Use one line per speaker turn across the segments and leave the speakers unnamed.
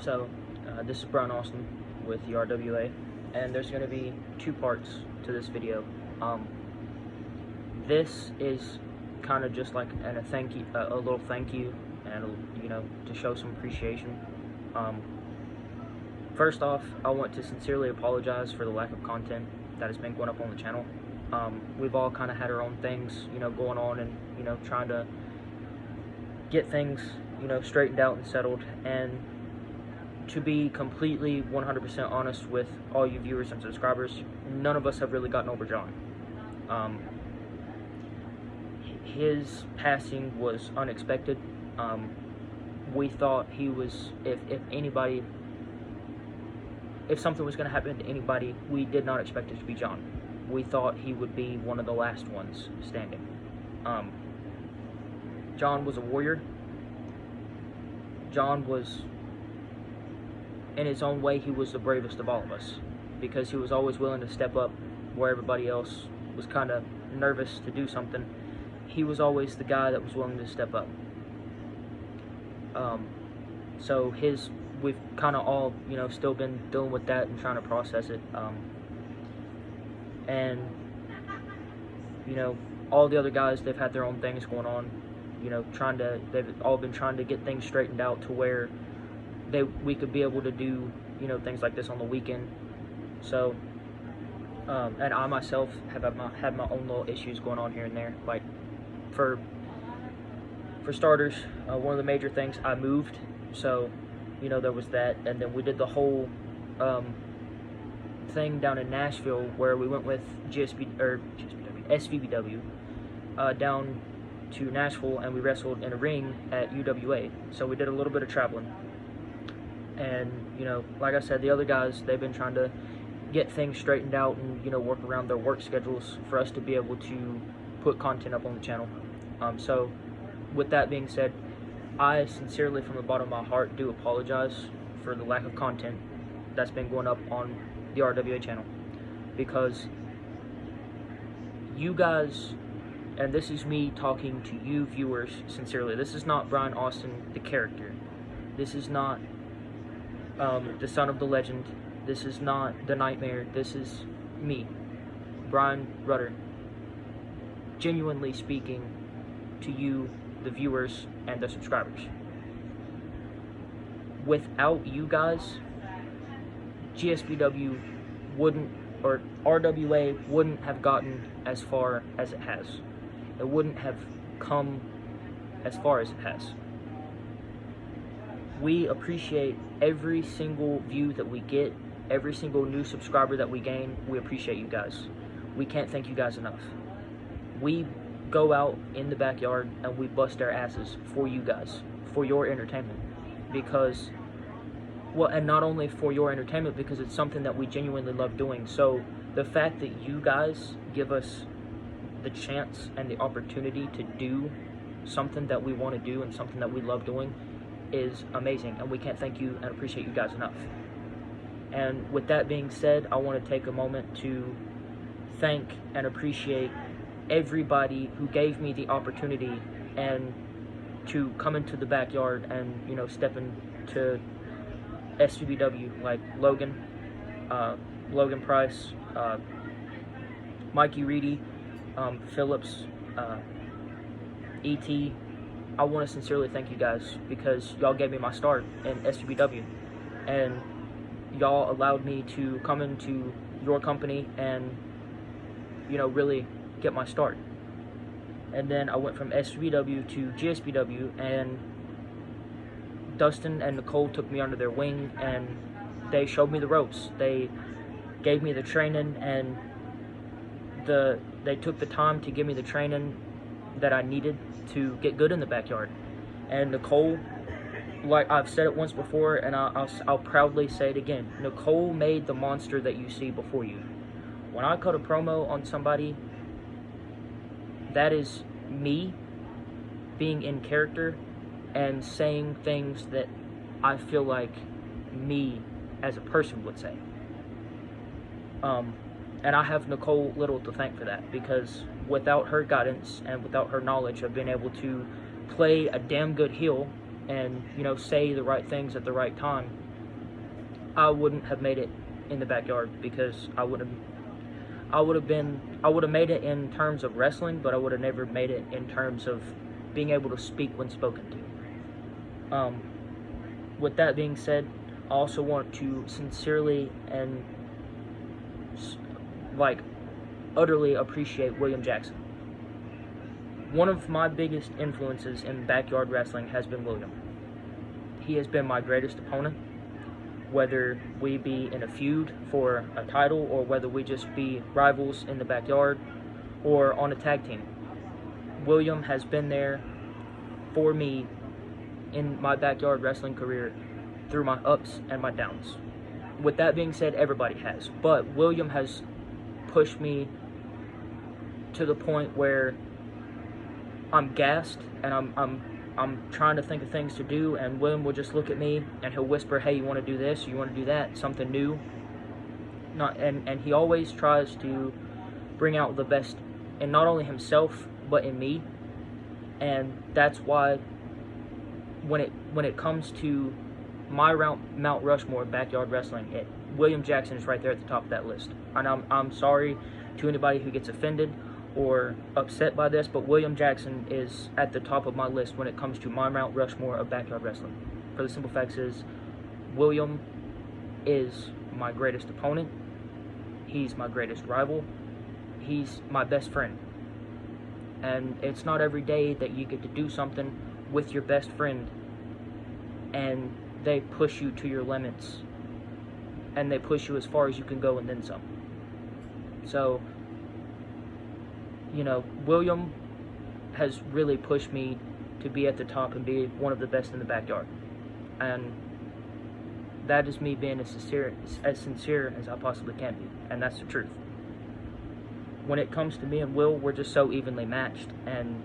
So, this is Brian Austin with the RWA, and there's going to be two parts to this video. This is kind of just like a thank you, a little thank you, and to show some appreciation. First off, I want to sincerely apologize for the lack of content that has been going up on the channel. We've all kind of had our own things, going on, and trying to get things, straightened out and settled. And to be completely 100% honest with all you viewers and subscribers, none of us have really gotten over John. His passing was unexpected. We thought he was, if something was going to happen to anybody, we did not expect it to be John. We thought he would be one of the last ones standing. John was a warrior. John was, in his own way, he was the bravest of all of us, because he was always willing to step up where everybody else was kind of nervous to do something. He was always the guy that was willing to step up. So we've kind of all, still been dealing with that and trying to process it. And, all the other guys, they've had their own things going on, they've all been trying to get things straightened out to where we could be able to do, things like this on the weekend. So, and I myself have had my own little issues going on here and there. Like, for starters, one of the major things, I moved, so, there was that. And then we did the whole thing down in Nashville where we went with SVBW down to Nashville, and we wrestled in a ring at UWA. So we did a little bit of traveling. And, like I said, the other guys, they've been trying to get things straightened out and, work around their work schedules for us to be able to put content up on the channel. So, with that being said, I sincerely, from the bottom of my heart, do apologize for the lack of content that's been going up on the RWA channel. Because you guys, and this is me talking to you viewers sincerely, this is not Brian Austin, the character. This is not the son of the legend. This is not the Nightmare. This is me, Brian Rudder, genuinely speaking to you, the viewers and the subscribers. Without you guys, GSBW wouldn't, or RWA wouldn't have gotten as far as it has. It wouldn't have come as far as it has. We appreciate every single view that we get, every single new subscriber that we gain. We appreciate you guys. We can't thank you guys enough. We go out in the backyard and we bust our asses for you guys, for your entertainment. Because, well, and not only for your entertainment, because it's something that we genuinely love doing. So the fact that you guys give us the chance and the opportunity to do something that we want to do and something that we love doing is amazing, and we can't thank you and appreciate you guys enough. And with that being said, I want to take a moment to thank and appreciate everybody who gave me the opportunity and to come into the backyard and step into SVBW, like Logan Price, Mikey Reedy, Phillips, E.T. I want to sincerely thank you guys, because y'all gave me my start in SVBW, and y'all allowed me to come into your company and, really get my start. And then I went from SVBW to GSBW, and Dustin and Nicole took me under their wing, and they showed me the ropes. They gave me the training, and they took the time to give me the training that I needed to get good in the backyard. And Nicole, like I've said it once before, and I'll proudly say it again, Nicole made the monster that you see before you. When I cut a promo on somebody, that is me being in character and saying things that I feel like me as a person would say. And I have Nicole Little to thank for that, because without her guidance and without her knowledge of being able to play a damn good heel and, say the right things at the right time, I wouldn't have made it in the backyard, because I would have made it in terms of wrestling, but I would have never made it in terms of being able to speak when spoken to. With that being said, I also want to sincerely and utterly appreciate William Jackson. One of my biggest influences in backyard wrestling has been William. He has been my greatest opponent, whether we be in a feud for a title, or whether we just be rivals in the backyard or on a tag team. William has been there for me in my backyard wrestling career through my ups and my downs. With that being said, everybody has, but William has pushed me to the point where I'm gassed and I'm trying to think of things to do, and William will just look at me and he'll whisper, "Hey, you want to do this? You want to do that? Something new?" And he always tries to bring out the best in not only himself but in me, and that's why when it comes to my Mount Rushmore backyard wrestling, William Jackson is right there at the top of that list. And I'm sorry to anybody who gets offended or upset by this, but William Jackson is at the top of my list when it comes to my Mount Rushmore of backyard wrestling. For the simple facts is, William is my greatest opponent. He's my greatest rival. He's my best friend. And it's not every day that you get to do something with your best friend and they push you to your limits and they push you as far as you can go and then some. So, William has really pushed me to be at the top and be one of the best in the backyard. And that is me being as sincere as I possibly can be. And that's the truth. When it comes to me and Will, we're just so evenly matched. And,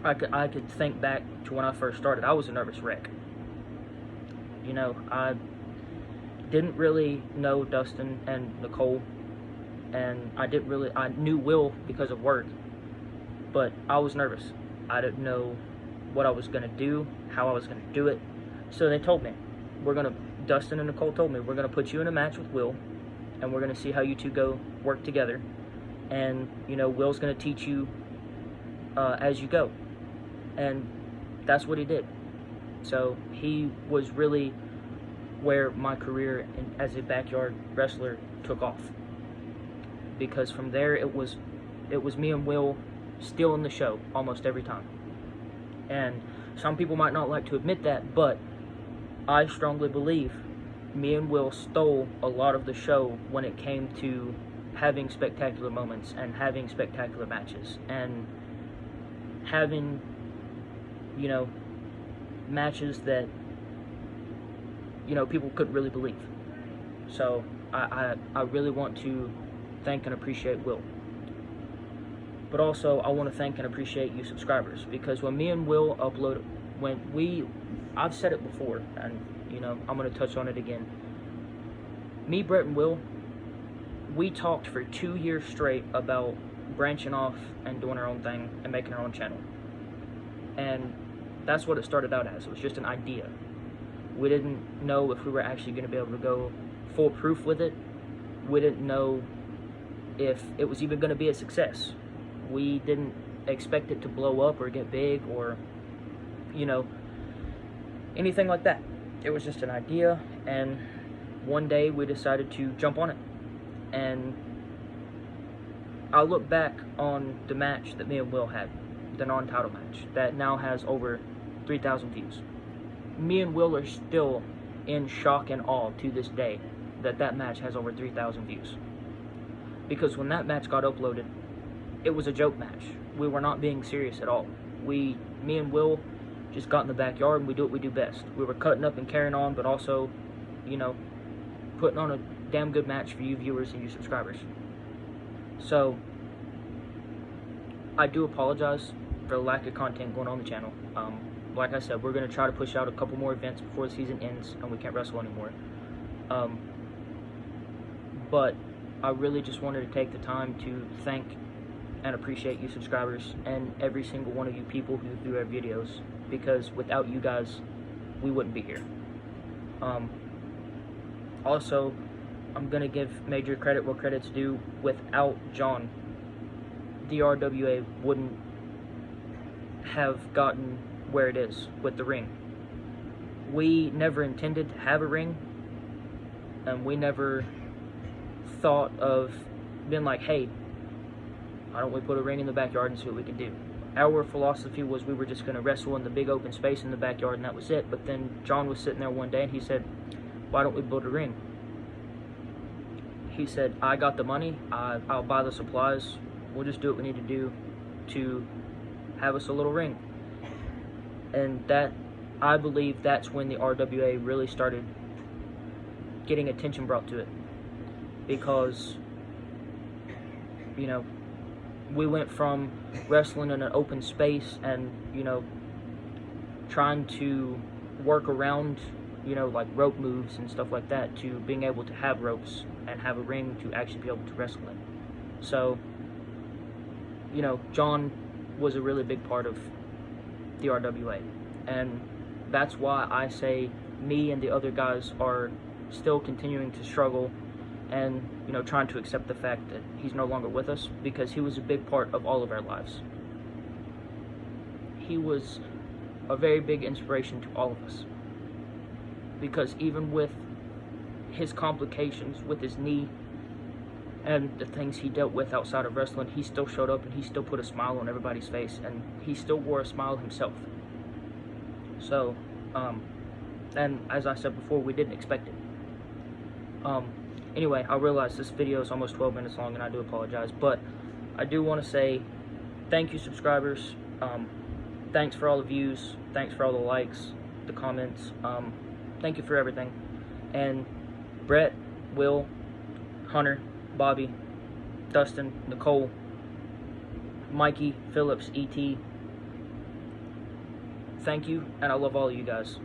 I could think back to when I first started. I was a nervous wreck. I didn't really know Dustin and Nicole, and I knew Will because of work, but I was nervous. I didn't know what I was going to do, how I was going to do it. So they told me, Dustin and Nicole told me, we're going to put you in a match with Will, and we're going to see how you two go work together. And, Will's going to teach you as you go. And that's what he did. So he was really where my career as a backyard wrestler took off. Because from there, it was me and Will stealing the show almost every time. And some people might not like to admit that, but I strongly believe me and Will stole a lot of the show when it came to having spectacular moments and having spectacular matches and having, matches that, people couldn't really believe. So I really want to thank and appreciate Will. But also, I want to thank and appreciate you subscribers, because when me and Will upload, I've said it before, and, I'm going to touch on it again. Me, Brett, and Will, we talked for 2 years straight about branching off and doing our own thing and making our own channel. And that's what it started out as. It was just an idea. We didn't know if we were actually going to be able to go foolproof with it. We didn't know if it was even going to be a success. We didn't expect it to blow up or get big or, anything like that. It was just an idea, and one day we decided to jump on it. And I look back on the match that me and Will had, the non-title match, that now has over 3,000 views. Me and Will are still in shock and awe to this day that match has over 3,000 views. Because when that match got uploaded, it was a joke match. We were not being serious at all. Me and Will just got in the backyard and we do what we do best. We were cutting up and carrying on, but also, putting on a damn good match for you viewers and you subscribers. So, I do apologize for the lack of content going on the channel. Like I said, we're going to try to push out a couple more events before the season ends and we can't wrestle anymore. But I really just wanted to take the time to thank and appreciate you subscribers and every single one of you people who view our videos, because without you guys, we wouldn't be here. Also, I'm going to give major credit where credit's due. Without John, the RWA wouldn't have gotten where it is with the ring. We never intended to have a ring, and we never thought of being like, hey, why don't we put a ring in the backyard and see what we can do? Our philosophy was we were just going to wrestle in the big open space in the backyard, and that was it. But then John was sitting there one day and he said, why don't we build a ring? He said, I got the money, I'll buy the supplies, we'll just do what we need to do to have us a little ring. And that, I believe that's when the RWA really started getting attention brought to it. Because, you know, we went from wrestling in an open space and, you know, trying to work around, you know, like rope moves and stuff like that, to being able to have ropes and have a ring to actually be able to wrestle in. So, you know, John was a really big part of the RWA. And that's why I say me and the other guys are still continuing to struggle and, you know, trying to accept the fact that he's no longer with us, because he was a big part of all of our lives. He was a very big inspiration to all of us, because even with his complications with his knee and the things he dealt with outside of wrestling, he still showed up and he still put a smile on everybody's face, and he still wore a smile himself. So, and as I said before, we didn't expect it. Anyway, I realize this video is almost 12 minutes long, and I do apologize, but I do want to say thank you, subscribers. Thanks for all the views. Thanks for all the likes, the comments. Thank you for everything. And Brett, Will, Hunter, Bobby, Dustin, Nicole, Mikey, Phillips, E.T., thank you, and I love all of you guys.